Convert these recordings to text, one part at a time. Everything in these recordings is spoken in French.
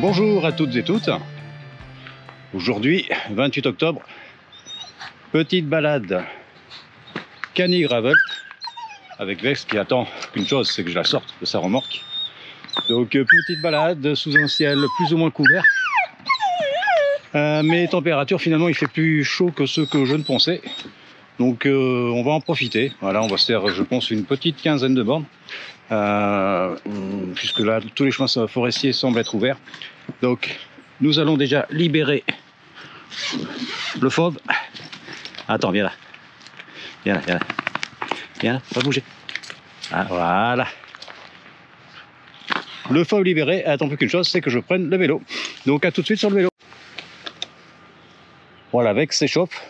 Bonjour à toutes et toutes. Aujourd'hui, 28 octobre, petite balade Cany Gravel avec Vex qui attend qu'une chose, c'est que je la sorte de sa remorque. Donc petite balade sous un ciel plus ou moins couvert. Mais température, finalement, il fait plus chaud que ce que je ne pensais. Donc on va en profiter. Voilà, on va se faire, je pense, une petite quinzaine de bornes. Puisque là, tous les chemins forestiers semblent être ouverts. Donc nous allons déjà libérer le fauve. Attends, viens là. Viens là, viens là. Viens là, pas bouger. Ah, voilà. Le fauve libéré, attend plus qu'une chose, c'est que je prenne le vélo. Donc à tout de suite sur le vélo. Voilà, Vex s'échauffe.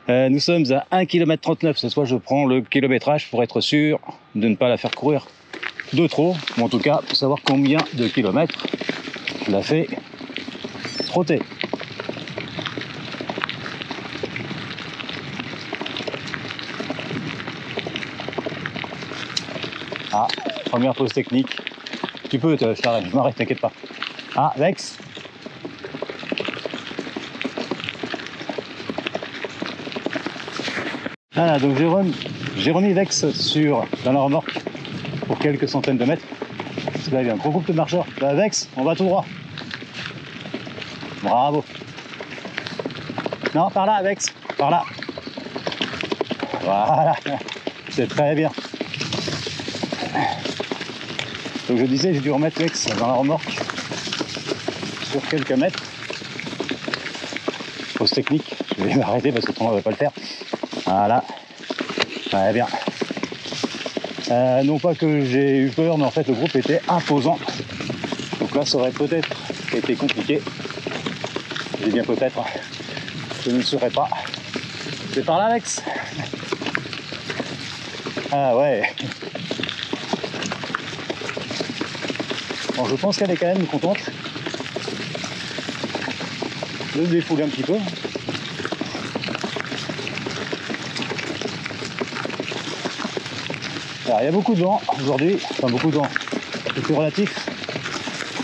Nous sommes à 1 km 39. Cette fois, je prends le kilométrage pour être sûr de ne pas la faire courir de trop. Ou en tout cas, pour savoir combien de kilomètres je la fais trotter. Ah, première pause technique. Tu peux, je t'arrête, je m'arrête, t'inquiète pas. Ah, Vex. Voilà, donc j'ai remis Vex dans la remorque pour quelques centaines de mètres. Parce que là, il y a un gros groupe de marcheurs. Là, Vex, on va tout droit. Bravo. Non, par là, Vex, par là. Voilà, c'est très bien. Donc je disais, j'ai dû remettre Vex dans la remorque sur quelques mètres. Pause technique, je vais m'arrêter parce que sinon on ne va pas le faire. Voilà, très bien. Non pas que j'ai eu peur, mais en fait le groupe était imposant. Donc là ça aurait peut-être été compliqué. Je dis bien peut-être, je ne le saurais pas. C'est par là, Vex. Ah ouais. Bon, je pense qu'elle est quand même contente de se défouler un petit peu. Alors, il y a beaucoup de vent aujourd'hui, enfin beaucoup de vent, c'est plus relatif.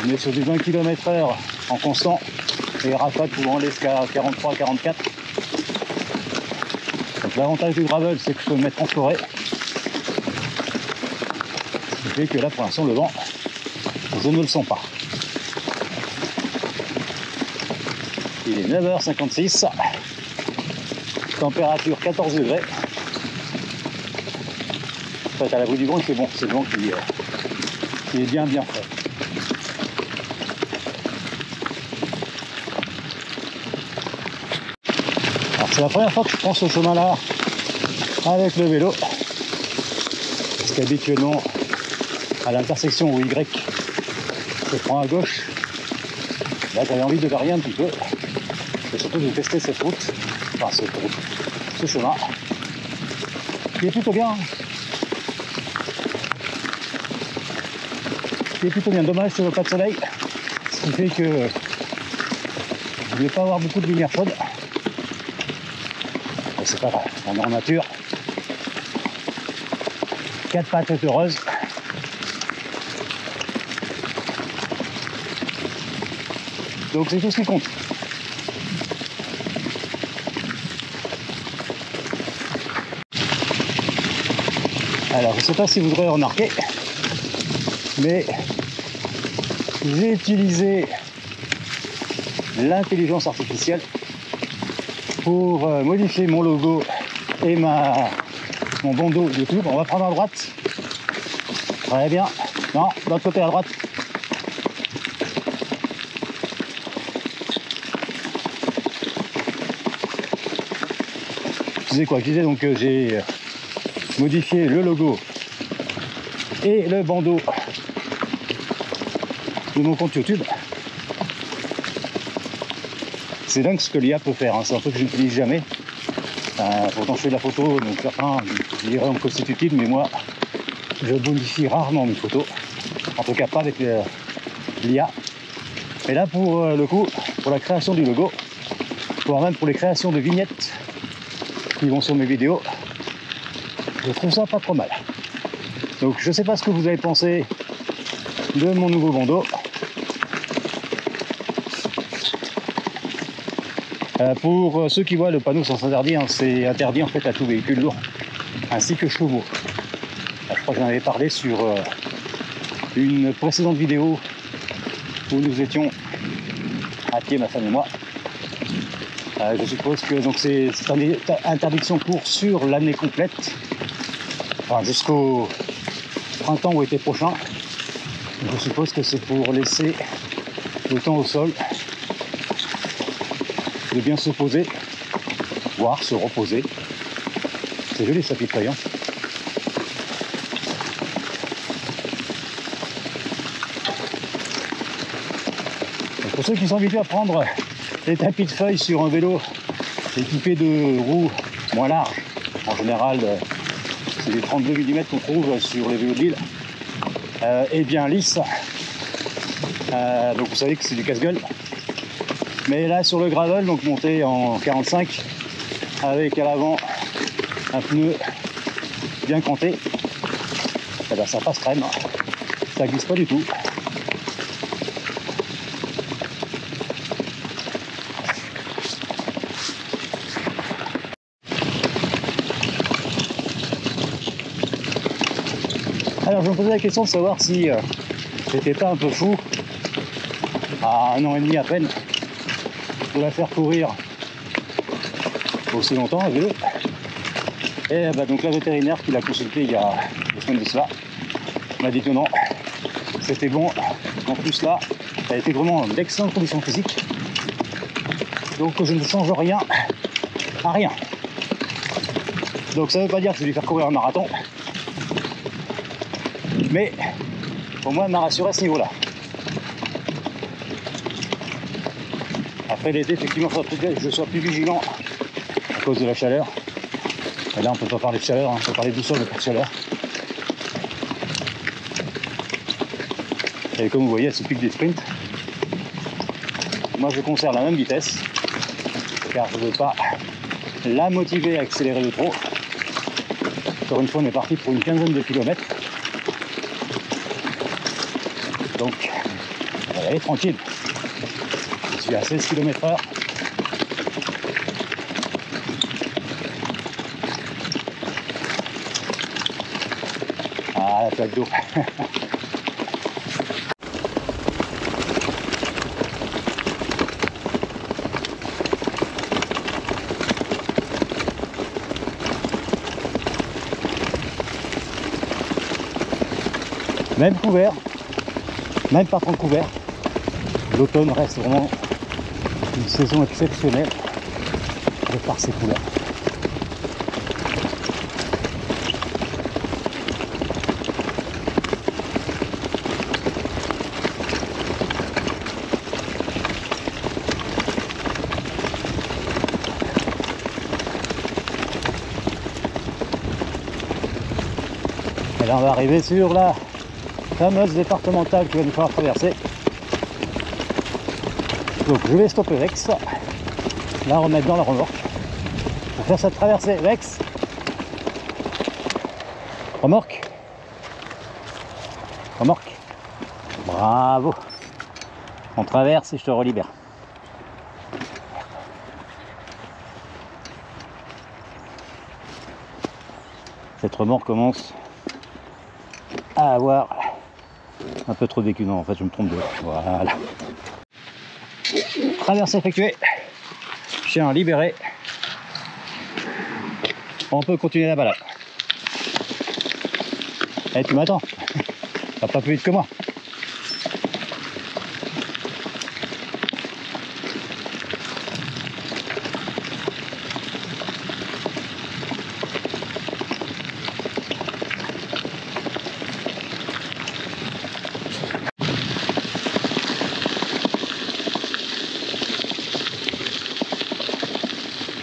On est sur du 20 km/h en constant et rafales pouvant aller jusqu'à 43-44. Donc l'avantage du gravel, c'est que je peux me mettre en forêt. Ce qui fait que là pour l'instant le vent, je ne le sens pas. Il est 9h56, température 14 degrés. En fait, à l'abri du vent, il fait bon, c'est le vent qui est bien frais. Alors c'est la première fois que je prends ce chemin-là avec le vélo. Parce qu'habituellement, à l'intersection où Y, je prends à gauche. Là, j'avais envie de varier un petit peu. Et surtout de tester cette route. Enfin, ce chemin. Qui est plutôt bien. Qui est plutôt bien. Dommage, je ne vois pas de soleil. Ce qui fait que je ne vais pas avoir beaucoup de lumière chaude. Mais c'est pas grave, on est en nature. 4 pattes heureuses. Donc c'est tout ce qui compte. Alors je ne sais pas si vous aurez remarqué, mais j'ai utilisé l'intelligence artificielle pour modifier mon logo et mon bandeau YouTube. On va prendre à droite. Très bien. Non, de l'autre côté à droite. Je disais quoi? Je disais donc que j'ai modifié le logo et le bandeau de mon compte YouTube. C'est dingue ce que l'IA peut faire, hein. C'est un truc que je n'utilise jamais. Pourtant je fais de la photo, donc certains diraient en constitutive, mais moi je modifie rarement mes photos. En tout cas pas avec l'IA. Et là pour le coup, pour la création du logo, voire même pour les créations de vignettes qui vont sur mes vidéos, je trouve ça pas trop mal. Donc je sais pas ce que vous avez pensé de mon nouveau bandeau. Pour ceux qui voient le panneau sens interdit, hein, c'est interdit en fait à tout véhicule lourd, ainsi que chevaux. Je crois que j'en avais parlé sur une précédente vidéo où nous étions à pied, ma femme et moi. Je suppose que donc c'est une interdiction pour sur l'année complète, enfin jusqu'au printemps ou été prochain. Je suppose que c'est pour laisser le temps au sol de bien se poser, voire se reposer. C'est joli ça pied hein. Pour ceux qui sont habitués à prendre des tapis de feuilles sur un vélo équipé de roues moins larges, en général c'est des 32 mm qu'on trouve sur les vélos de l'île, et bien lisses, donc vous savez que c'est du casse-gueule. Mais là sur le gravel, donc monté en 45 avec à l'avant un pneu bien cranté, et ben ça passe crème, ça glisse pas du tout. Alors je me posais la question de savoir si j'étais pas un peu fou à 1 an et demi à peine de la faire courir aussi longtemps à vélo. Et bah, donc la vétérinaire qui l'a consulté il y a 2 semaines de cela m'a dit que non, c'était bon. En plus là, elle était vraiment en excellente condition physique, donc je ne change rien à rien. Donc ça veut pas dire que je vais lui faire courir un marathon, mais au moins elle m'a rassuré à ce niveau là. Après l'été, effectivement, il faudra peut-être que je sois plus vigilant à cause de la chaleur. Et là on peut pas parler de chaleur, hein, on peut parler de sol, mais pas de chaleur. Et comme vous voyez, c'est plus que des sprints. Moi je conserve la même vitesse, car je ne veux pas la motiver à accélérer de trop. Encore une fois, on est parti pour une quinzaine de kilomètres. Donc, on va aller tranquille. Je suis à 16 km/h. Ah, la plaque d'eau. Même couvert, même pas trop couvert, l'automne reste vraiment une saison exceptionnelle de par ses couleurs. Et là on va arriver sur la fameuse départementale qu'il va nous falloir traverser. Donc je vais stopper Vex, la remettre dans la remorque pour faire cette traversée. Vex, remorque, remorque, bravo, on traverse et je te relibère. Cette remorque commence à avoir un peu trop vécu. Non, en fait je me trompe de... Voilà. Traversée effectuée. Chien libéré. On peut continuer la balade. Eh, tu m'attends. Ça va pas plus vite que moi.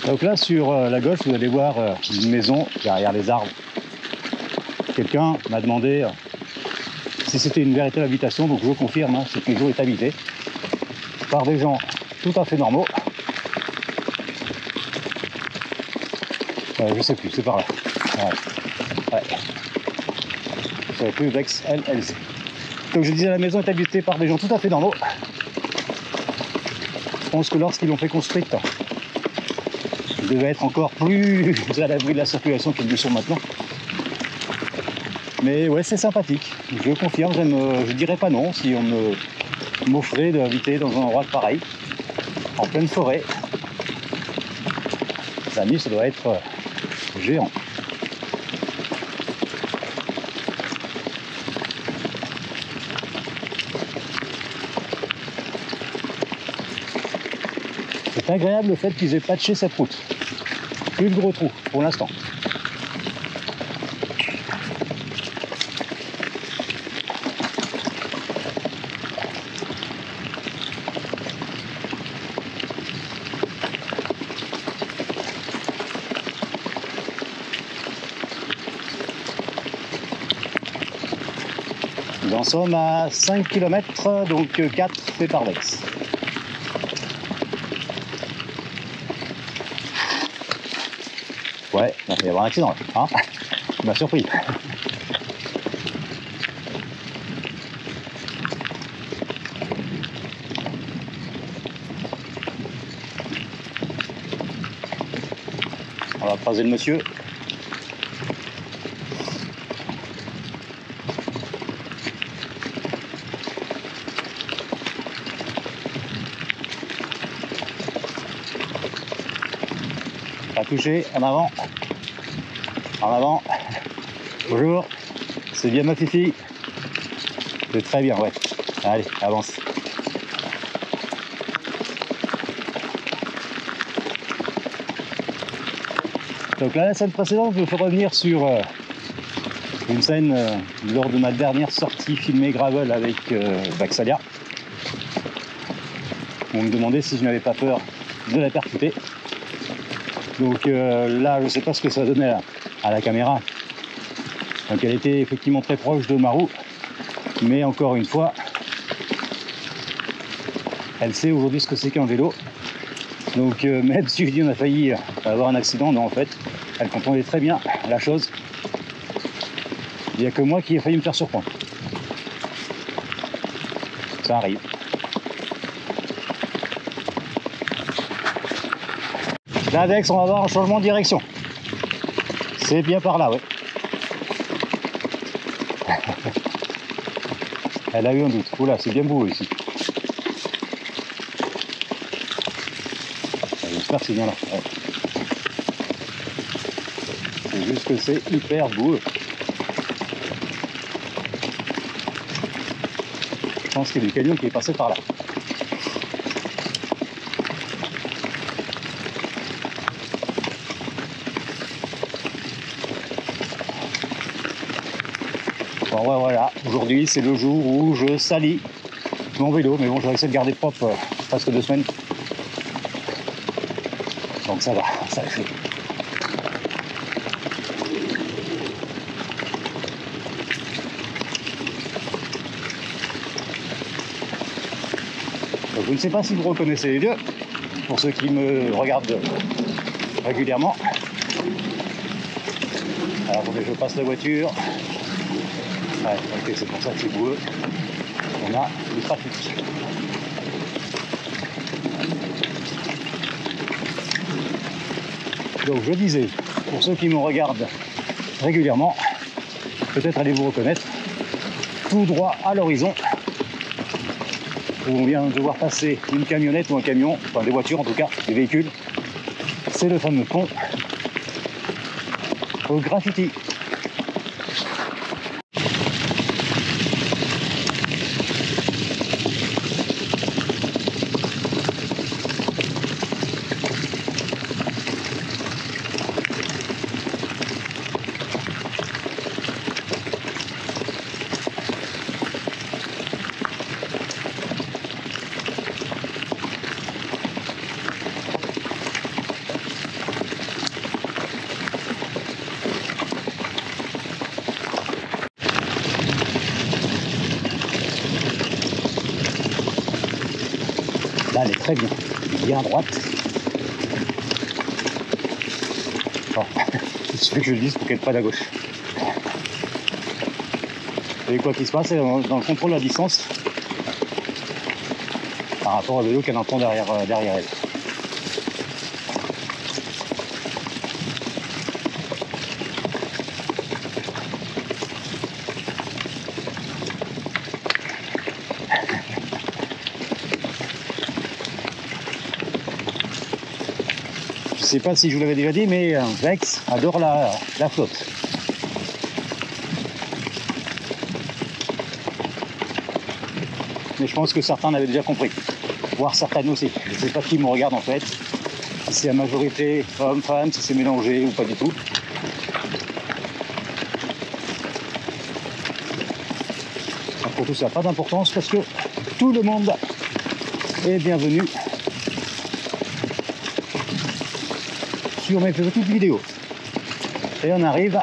Donc là sur la gauche vous allez voir une maison derrière les arbres. Quelqu'un m'a demandé si c'était une véritable habitation, donc je confirme, hein, cette maison est habitée par des gens tout à fait normaux. Je sais plus, c'est par là. Ouais. Je savais plus, Vex, LLC. Donc je disais, la maison est habitée par des gens tout à fait normaux. Je pense que lorsqu'ils l'ont fait construire, devaient être encore plus à l'abri de la circulation qu'ils le sont maintenant. Mais ouais, c'est sympathique. Je confirme, je dirais pas non si on m'offrait d'habiter dans un endroit pareil, en pleine forêt. La nuit, ça doit être géant. C'est agréable le fait qu'ils aient patché cette route. Plus de gros trous pour l'instant. Nous en sommes à 5 km, donc 4 fait par Vex. Ouais, il va y avoir un accident, hein. Tu m'as surpris. On va croiser le monsieur. Pas touché, en avant. En avant. Bonjour. C'est bien ma fifi. C'est très bien, ouais. Allez, avance. Donc là, la scène précédente, je me fais revenir sur une scène lors de ma dernière sortie filmée gravel avec Baxalia. On me demandait si je n'avais pas peur de la percuter. Donc là, je ne sais pas ce que ça donnait à la caméra. Donc elle était effectivement très proche de ma roue. Mais encore une fois, elle sait aujourd'hui ce que c'est qu'un vélo. Donc même si je dis on a failli avoir un accident, non en fait, elle comprenait très bien la chose. Il n'y a que moi qui ai failli me faire surprendre. Ça arrive. L'index, on va avoir un changement de direction. C'est bien par là, ouais. Elle a eu un doute. Oula, c'est bien beau ici. J'espère que c'est bien là. Ouais. C'est juste que c'est hyper beau. Je pense qu'il y a du camion qui est passé par là. Bon, ouais, voilà, aujourd'hui c'est le jour où je salis mon vélo, mais bon, je vais essayer de garder propre presque 2 semaines. Donc ça va, ça le fait. Donc, je ne sais pas si vous reconnaissez les lieux, pour ceux qui me regardent régulièrement. Alors attendez, je passe la voiture. Ouais, ok, c'est pour ça que c'est boueux. On a du trafic. Donc je disais, pour ceux qui me regardent régulièrement, peut-être allez vous reconnaître, tout droit à l'horizon, où on vient de voir passer une camionnette ou un camion, enfin des voitures en tout cas, des véhicules, c'est le fameux pont au graffiti. Là, elle est très bien, bien à droite. Bon, il suffit que je le dise pour qu'elle prenne à gauche. Et quoi qu'il se passe, dans le contrôle de la distance par rapport au vélo qu'elle entend derrière elle. sais pas si je vous l'avais déjà dit, mais Vex adore la flotte. Mais je pense que certains l'avaient déjà compris, voire certaines aussi. Je ne sais pas qui me regarde en fait, si c'est la majorité homme-femme, si c'est mélangé ou pas du tout. Pour tout ça, pas d'importance parce que tout le monde est bienvenu sur mes petites vidéos. Et on arrive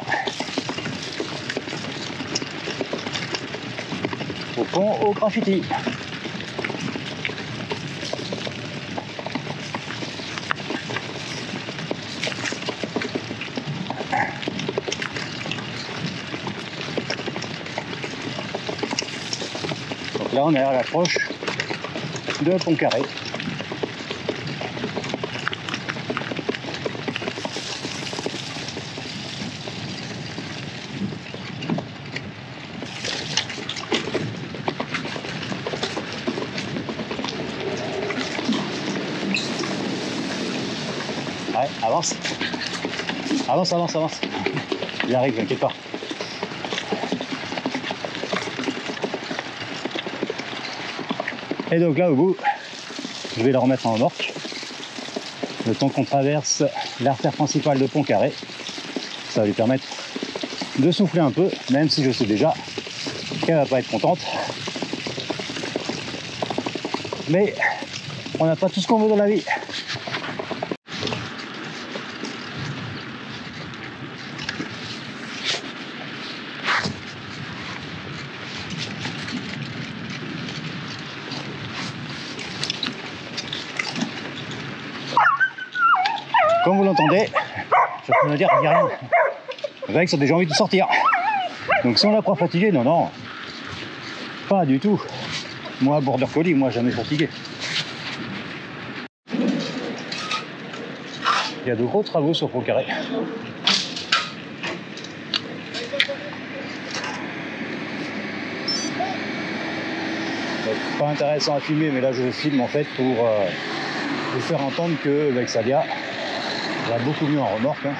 au pont au graffiti. Donc là on est à l'approche de Pont-Carré. Ouais, avance. Avance, avance, avance. Il arrive, t'inquiète pas. Et donc là au bout, je vais le remettre en remorque. Le temps qu'on traverse l'artère principale de Pont-Carré. Ça va lui permettre de souffler un peu, même si je sais déjà qu'elle va pas être contente. Mais on n'a pas tout ce qu'on veut dans la vie. Comme vous l'entendez, je peux me dire qu'il n'y a rien. Vex a déjà envie de sortir. Donc si on l'a pas fatigué, non, non. Pas du tout. Moi, border collie, moi jamais fatigué. Il y a de gros travaux sur Pont-Carré. Pas intéressant à filmer, mais là je filme en fait pour vous faire entendre que Vexalia va beaucoup mieux en remorque. Hein.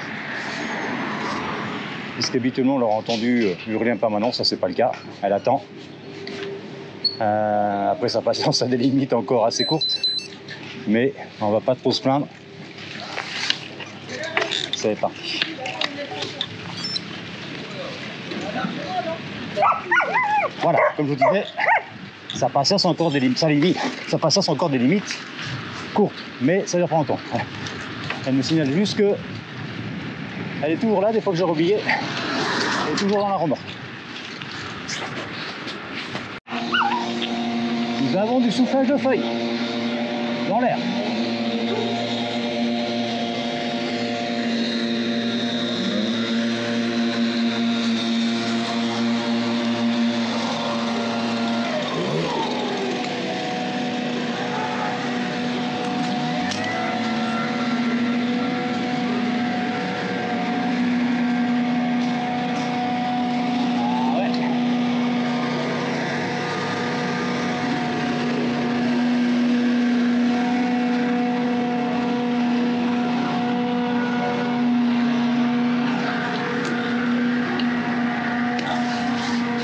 Puisqu'habituellement on l'aura entendu hurler en permanence, ça c'est pas le cas. Elle attend. Après sa patience a des limites encore assez courtes, mais on va pas trop se plaindre. C'est parti. Voilà, comme je vous disais, sa patience a encore des limites. Sa patience a encore des limites courtes, mais ça dure pas longtemps. Elle me signale juste que elle est toujours là, des fois que j'ai oublié, elle est toujours dans la remorque. Nous avons du soufflage de feuilles dans l'air.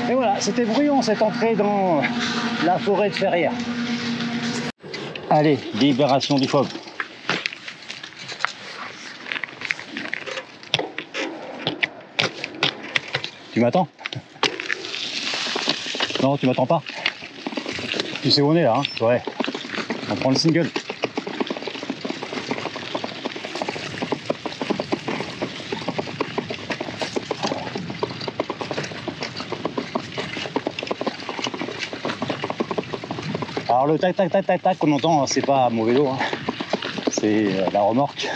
Et voilà, c'était bruyant cette entrée dans la forêt de Ferrières. Allez, libération du fauve. Tu m'attends? Non, tu m'attends pas. Tu sais où on est là, hein? Ouais. On prend le single. Alors le tac tac tac tac tac qu'on entend, c'est pas mon vélo, hein. C'est la remorque.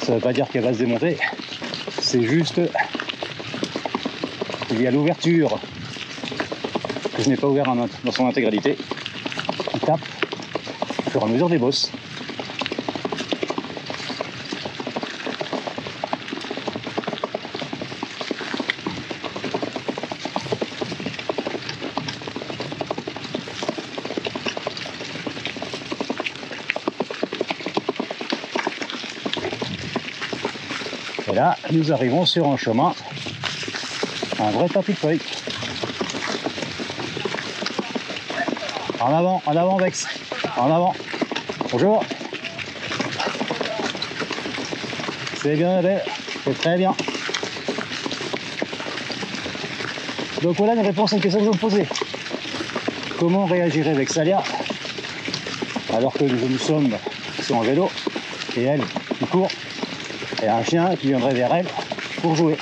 Ça veut pas dire qu'elle va se démonter, c'est juste il y a l'ouverture que je n'ai pas ouvert dans son intégralité. Il tape au fur et à mesure des bosses. Et là, nous arrivons sur un chemin, un vrai tapis de feuilles. En avant Vex, en avant. Bonjour. C'est bien, c'est très bien. Donc voilà une réponse à une question que je me posais. Comment réagirait Vexalia alors que nous sommes sur un vélo et elle qui court et un chien qui viendrait vers elle pour jouer.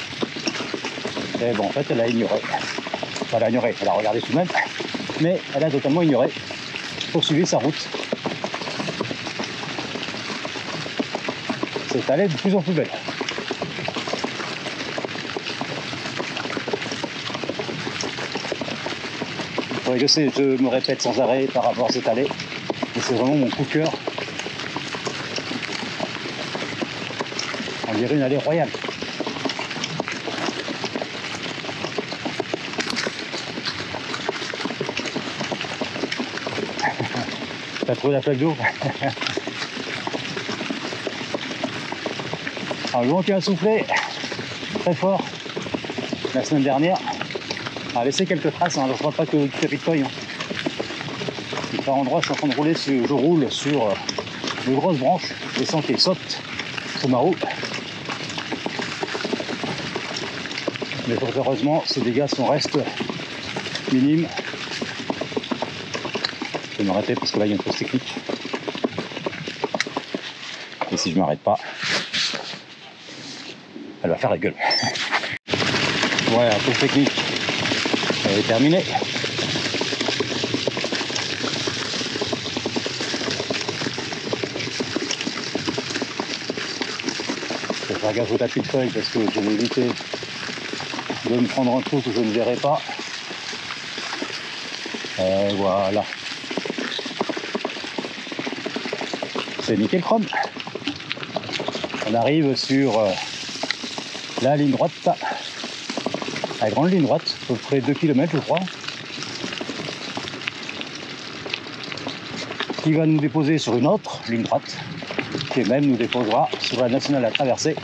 Et bon, en fait, elle a ignoré. Enfin, elle a ignoré, elle a regardé tout de même, mais elle a totalement ignoré, poursuivi sa route. C'est allé de plus en plus belle. Oui, je sais, je me répète sans arrêt par rapport à cette allée, mais c'est vraiment mon coup de cœur. On dirait une allée royale. T'as trouvé la flaque d'eau? Alors, le vent qui a soufflé très fort la semaine dernière a laissé quelques traces, hein. Je ne crois pas que du tapis de feuilles. Hein. Par endroits, je suis en train de rouler, je roule sur de grosses branches, les sentiers sautent sur ma roue. Mais heureusement, ces dégâts restent minimes. Je vais m'arrêter parce que là, il y a une pause technique. Et si je ne m'arrête pas, elle va faire la gueule. Voilà, la pause technique, elle est terminée. Je vais faire gaffe au tapis de feuilles parce que je vais éviter de me prendre un trou que je ne verrai pas. Et voilà. C'est nickel chrome. On arrive sur la ligne droite, la grande ligne droite, à peu près 2 km je crois, qui va nous déposer sur une autre ligne droite, qui même nous déposera sur la nationale à traverser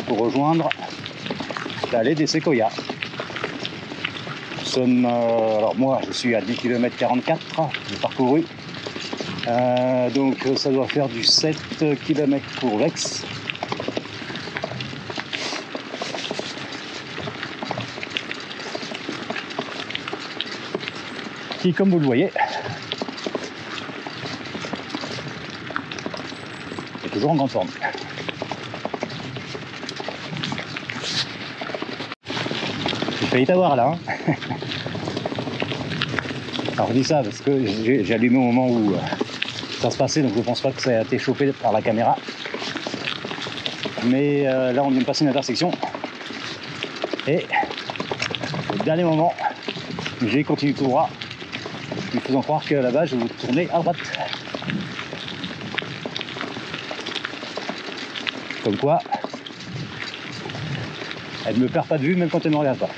pour rejoindre l'allée des séquoias. Nous sommes, alors moi je suis à 10 km 44, j'ai parcouru, donc ça doit faire du 7 km pour Vex. Qui, comme vous le voyez, est toujours en grande forme. J'ai failli t'avoir là. Hein. Alors je dis ça parce que j'ai allumé au moment où ça se passait, donc je pense pas que ça a été chopé par la caméra. Mais là on vient de passer une intersection et au dernier moment j'ai continué tout droit, me faisant croire que là-bas je vais tourner à droite. Comme quoi, elle ne me perd pas de vue même quand elle ne me regarde pas.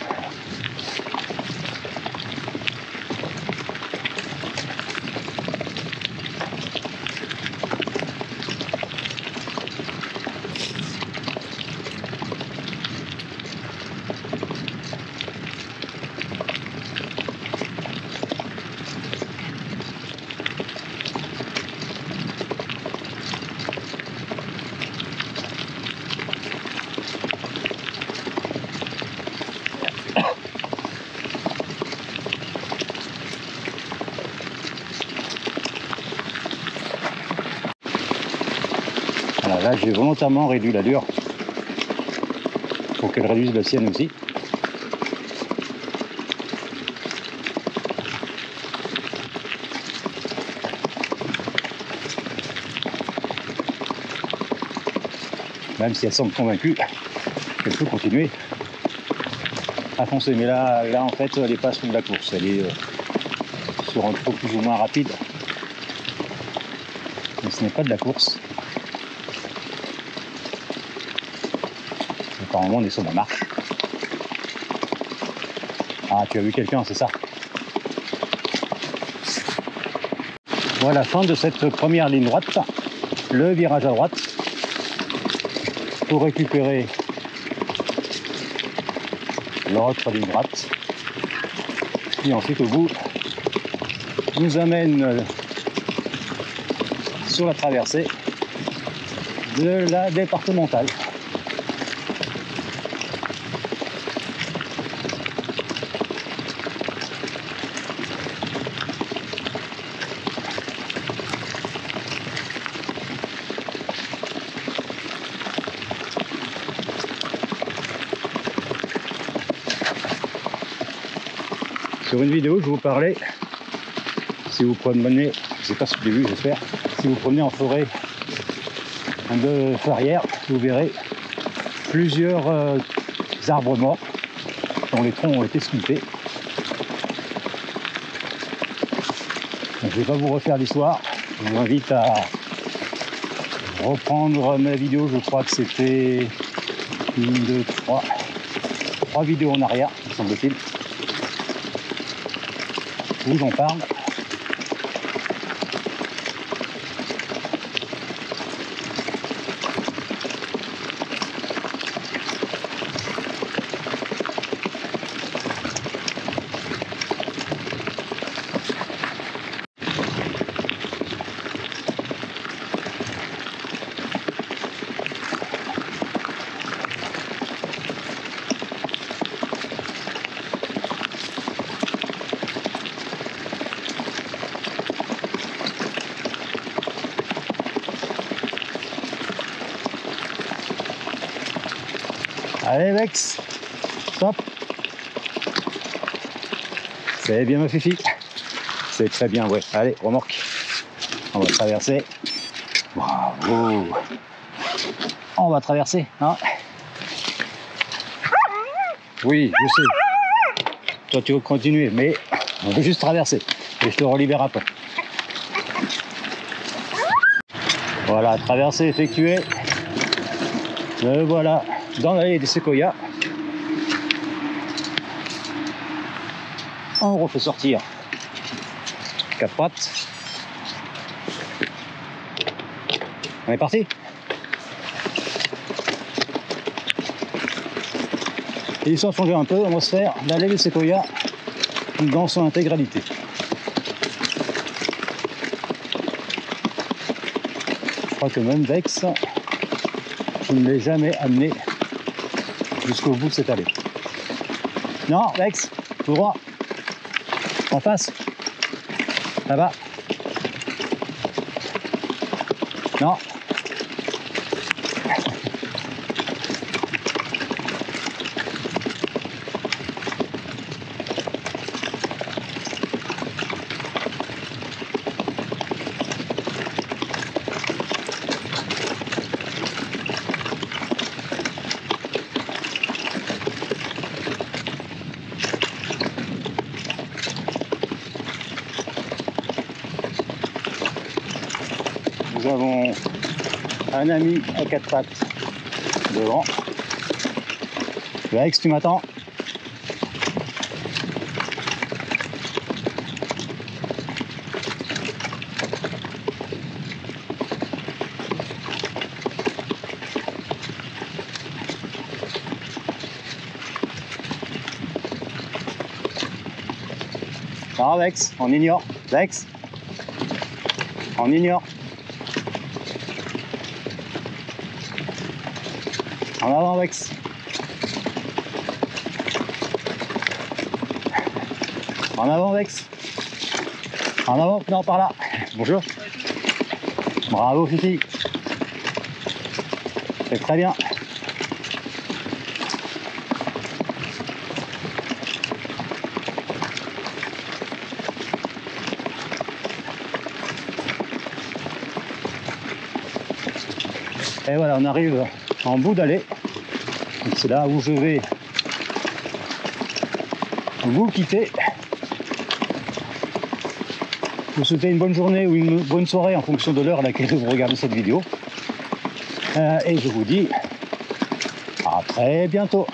Alors là, j'ai volontairement réduit l'allure pour qu'elle réduise la sienne aussi. Même si elle semble convaincue qu'elle peut continuer à foncer. Mais là en fait, elle n'est pas sur de la course, elle est sur un trot plus ou moins rapide. Mais ce n'est pas de la course. Apparemment, on est sur la marche. Ah, tu as vu quelqu'un, c'est ça? Voilà, fin de cette première ligne droite. Le virage à droite pour récupérer l'autre ligne droite. Puis ensuite au bout, nous amène sur la traversée de la départementale. Sur une vidéo, je vous parlais, si vous promenez, je ne sais pas si vous l'avez vu, j'espère, si vous promenez en forêt de Farrières, vous verrez plusieurs arbres morts dont les troncs ont été sculptés. Donc, je ne vais pas vous refaire l'histoire, je vous invite à reprendre ma vidéo, je crois que c'était 1, 2, 3 vidéos en arrière, me semble-t-il, où j'en parle. Allez Vex, stop. C'est bien ma fifi. C'est très bien, ouais. Allez, remorque. On va traverser. Bravo. On va traverser, hein. Oui, je sais. Toi tu veux continuer, mais on va juste traverser. Et je te relibère après. Voilà, traversée effectuée. Le voilà dans l'allée des séquoias. On refait sortir 4 pattes. On est parti. Et ils sont changés un peu, on va se faire l'allée des séquoias dans son intégralité. Je crois que même Vex, je ne l'ai jamais amené jusqu'au bout de cette allée. Non, Vex, tout droit. En face. Là-bas. Non. Nous avons un ami à 4 pattes devant. Vex, tu m'attends? Non, Vex, on ignore. Vex, on ignore. En avant, Vex. En avant, Vex. En avant, non, par là. Bonjour. Bravo, Fifi. C'est très bien. Et voilà, on arrive en bout d'allée. C'est là où je vais vous quitter. Vous souhaitez une bonne journée ou une bonne soirée en fonction de l'heure à laquelle vous regardez cette vidéo. Et je vous dis à très bientôt.